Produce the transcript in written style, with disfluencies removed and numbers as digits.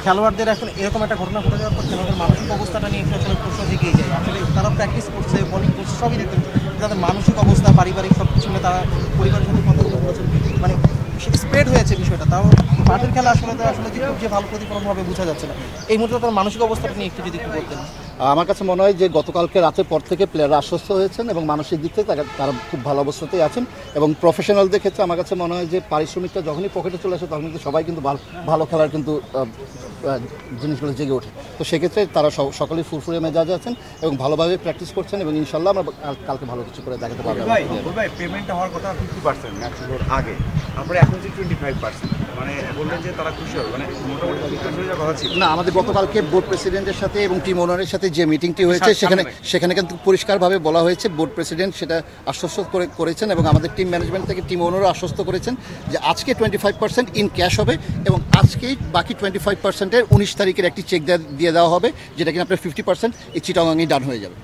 খেলোয়াড়দের আসলে এরকম একটা ঘটনা ঘটে যাওয়ার পর খেলোয়াড়দের মানসিক অবস্থাটা নিয়ে আসলে প্রশ্ন থেকেই যায়। আসলে তারা প্র্যাকটিস করছে, বোলিং করছে, সবই দেখতে তাদের মানসিক অবস্থা, পারিবারিক সব কিছু নিয়ে তারা পরিবারের সাথে কথা বলেছেন, মানে স্প্রেড হয়েছে বিষয়টা। তাও মাঠের খেলা আসলে যে ভালো প্রতিফলন হবে বোঝা যাচ্ছে না। এই মুহূর্তে তার মানসিক অবস্থাটা নিয়ে একটু যদি একটু বলতেন। আমার কাছে মনে হয় যে গতকালকে রাতের পর থেকে প্লেয়াররা আশ্বস্ত হয়েছেন এবং মানসিক দিক থেকে তারা খুব ভালো অবস্থাতেই আছেন। এবং প্রফেশনালদের ক্ষেত্রে আমার কাছে মনে হয় যে পারিশ্রমিকটা যখনই পকেটে চলে আসে তখন কিন্তু সবাই কিন্তু ভালো খেলার কিন্তু জিনিসগুলো জেগে ওঠে। তো সেক্ষেত্রে তারা সকলেই ফুরফুরে মেজাজে আছেন এবং ভালোভাবে প্র্যাকটিস করছেন এবং ইনশাল্লাহ আমরা কালকে ভালো কিছু করে দেখাতে পারবো। ভাই পেমেন্টটা হওয়ার কথা 50% ম্যাচ শুরুর আগে, আমরা এখন যে 25%, মানে বললেন যে তারা খুশি হবে, মানে মোটামুটি খুশি হওয়ার কথা ছিল না। আমাদের গতকালকে বোর্ড প্রেসিডেন্টের সাথে এবং টিম ওনারের সাথে যে মিটিংটি হয়েছে সেখানে কিন্তু পরিষ্কারভাবে বলা হয়েছে, বোর্ড প্রেসিডেন্ট সেটা আশ্বস্ত করেছেন এবং আমাদের টিম ম্যানেজমেন্ট থেকে টিম ওনারও আশ্বস্ত করেছেন যে আজকে 25% ইন ক্যাশ হবে এবং আজকেই বাকি 25%-এর 19 তারিখের একটি চেক দিয়ে দেওয়া হবে, যেটা কিনা আপনার 50% এই চিটাগাংয়ে ডান হয়ে যাবে।